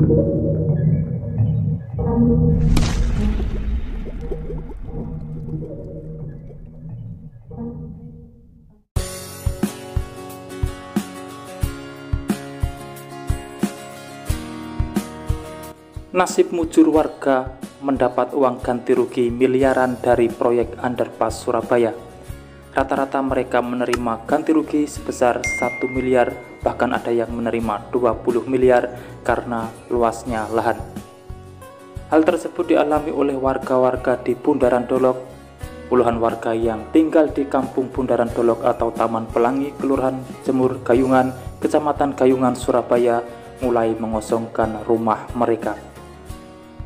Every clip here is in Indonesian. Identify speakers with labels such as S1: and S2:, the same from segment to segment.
S1: Nasib mujur warga mendapat uang ganti rugi miliaran dari proyek underpass Surabaya. Rata-rata mereka menerima ganti rugi sebesar 1 miliar, bahkan ada yang menerima 20 miliar karena luasnya lahan. Hal tersebut dialami oleh warga-warga di Bundaran Dolok. Puluhan warga yang tinggal di Kampung Bundaran Dolok atau Taman Pelangi, Kelurahan Jemur Gayungan, Kecamatan Gayungan, Surabaya, mulai mengosongkan rumah mereka.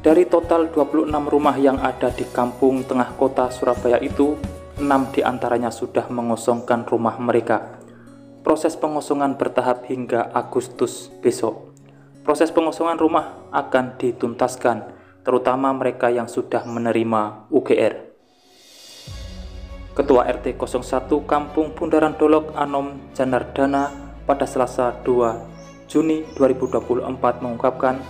S1: Dari total 26 rumah yang ada di kampung tengah kota Surabaya itu, 6 diantaranya sudah mengosongkan rumah mereka. Proses pengosongan bertahap hingga Agustus besok. Proses pengosongan rumah akan dituntaskan, terutama mereka yang sudah menerima UGR. Ketua RT 01 Kampung Bundaran Dolok Anom Janardana pada Selasa 2 Juni 2024 mengungkapkan,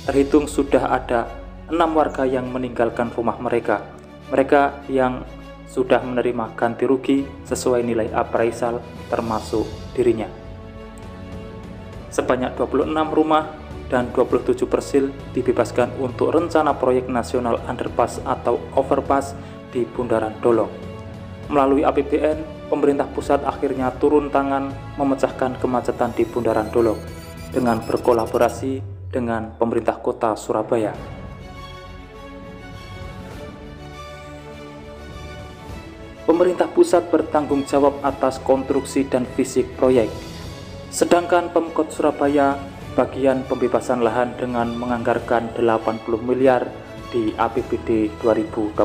S1: terhitung sudah ada 6 warga yang meninggalkan rumah mereka. Mereka yang sudah menerima ganti rugi sesuai nilai appraisal termasuk dirinya. Sebanyak 26 rumah dan 27 persil dibebaskan untuk rencana proyek nasional underpass atau overpass di Bundaran Dolok. Melalui APBN, pemerintah pusat akhirnya turun tangan memecahkan kemacetan di Bundaran Dolok dengan berkolaborasi dengan pemerintah kota Surabaya. Pemerintah pusat bertanggung jawab atas konstruksi dan fisik proyek, sedangkan Pemkot Surabaya bagian pembebasan lahan dengan menganggarkan 80 miliar di APBD 2024.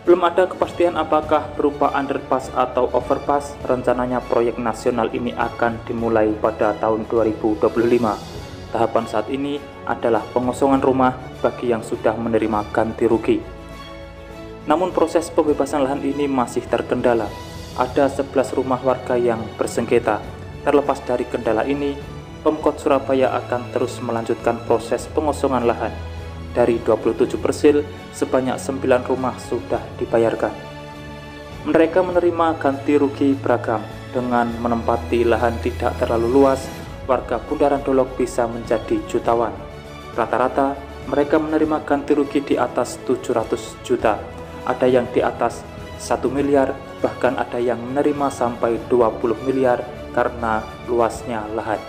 S1: Belum ada kepastian apakah berupa underpass atau overpass. Rencananya proyek nasional ini akan dimulai pada tahun 2025. Tahapan saat ini adalah pengosongan rumah bagi yang sudah menerima ganti rugi. Namun proses pembebasan lahan ini masih terkendala. Ada 11 rumah warga yang bersengketa. Terlepas dari kendala ini, Pemkot Surabaya akan terus melanjutkan proses pengosongan lahan. Dari 27 persil, sebanyak 9 rumah sudah dibayarkan. Mereka menerima ganti rugi beragam. Dengan menempati lahan tidak terlalu luas, warga Bundaran Dolok bisa menjadi jutawan. Rata-rata, mereka menerima ganti rugi di atas 700 juta. Ada yang di atas 1 miliar, bahkan ada yang menerima sampai 20 miliar karena luasnya lahan.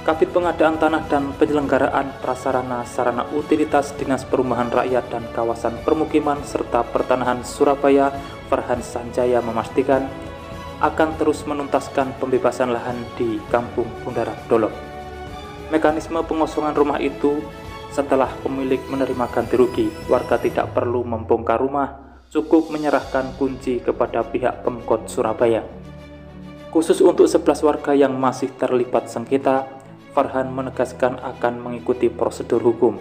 S1: Kabid Pengadaan Tanah dan Penyelenggaraan Prasarana Sarana Utilitas Dinas Perumahan Rakyat dan Kawasan Permukiman serta Pertanahan Surabaya, Farhan Sanjaya memastikan akan terus menuntaskan pembebasan lahan di Kampung Bundaran Dolok. Mekanisme pengosongan rumah itu setelah pemilik menerima ganti rugi, warga tidak perlu membongkar rumah, cukup menyerahkan kunci kepada pihak Pemkot Surabaya. Khusus untuk 11 warga yang masih terlibat sengketa, Farhan menegaskan akan mengikuti prosedur hukum.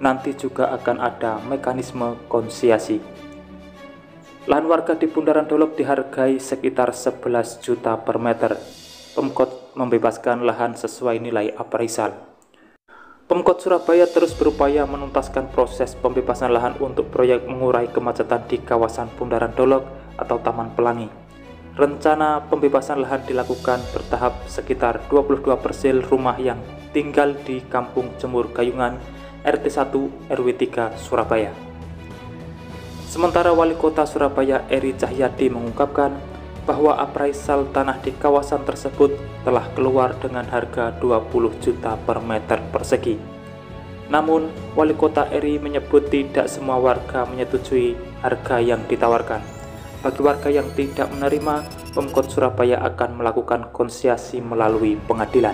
S1: Nanti juga akan ada mekanisme konsiasi. Lahan warga di Bundaran Dolok dihargai sekitar 11 juta per meter. Pemkot membebaskan lahan sesuai nilai appraisal. Pemkot Surabaya terus berupaya menuntaskan proses pembebasan lahan untuk proyek mengurai kemacetan di kawasan Bundaran Dolok atau Taman Pelangi. Rencana pembebasan lahan dilakukan bertahap sekitar 22 persil rumah yang tinggal di Kampung Jemur Gayungan, RT 1 RW 3 Surabaya. Sementara Wali Kota Surabaya Eri Cahyadi mengungkapkan bahwa appraisal tanah di kawasan tersebut telah keluar dengan harga 20 juta per meter persegi. Namun, Wali Kota Eri menyebut tidak semua warga menyetujui harga yang ditawarkan. Bagi warga yang tidak menerima, Pemkot Surabaya akan melakukan konsiasi melalui pengadilan.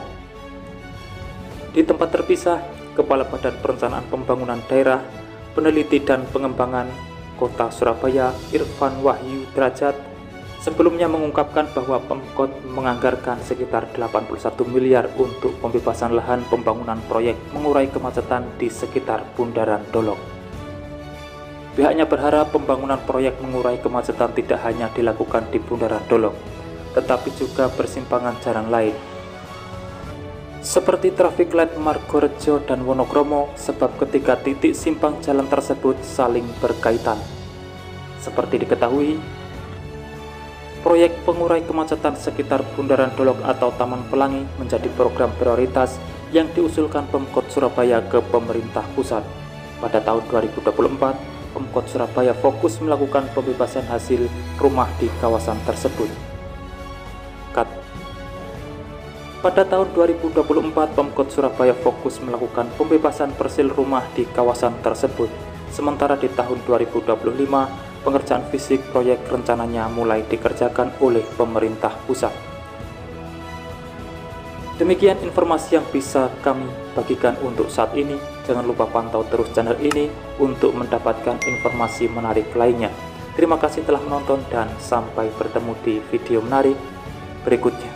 S1: Di tempat terpisah, Kepala Badan Perencanaan Pembangunan Daerah, Peneliti dan Pengembangan Kota Surabaya, Irfan Wahyu Derajat, sebelumnya mengungkapkan bahwa Pemkot menganggarkan sekitar 81 miliar untuk pembebasan lahan pembangunan proyek mengurai kemacetan di sekitar Bundaran Dolok. Pihaknya berharap pembangunan proyek mengurai kemacetan tidak hanya dilakukan di Bundaran Dolok, tetapi juga persimpangan jalan lain. seperti traffic light Margorejo dan Wonokromo, sebab ketiga titik simpang jalan tersebut saling berkaitan. Seperti diketahui, proyek pengurai kemacetan sekitar Bundaran Dolok atau Taman Pelangi menjadi program prioritas yang diusulkan Pemkot Surabaya ke pemerintah pusat. Pada tahun 2024, Pemkot Surabaya fokus melakukan pembebasan hasil rumah di kawasan tersebut. Pada tahun 2024, Pemkot Surabaya fokus melakukan pembebasan persil rumah di kawasan tersebut. Sementara di tahun 2025, pengerjaan fisik proyek rencananya mulai dikerjakan oleh pemerintah pusat. Demikian informasi yang bisa kami bagikan untuk saat ini. Jangan lupa pantau terus channel ini untuk mendapatkan informasi menarik lainnya. Terima kasih telah menonton dan sampai bertemu di video menarik berikutnya.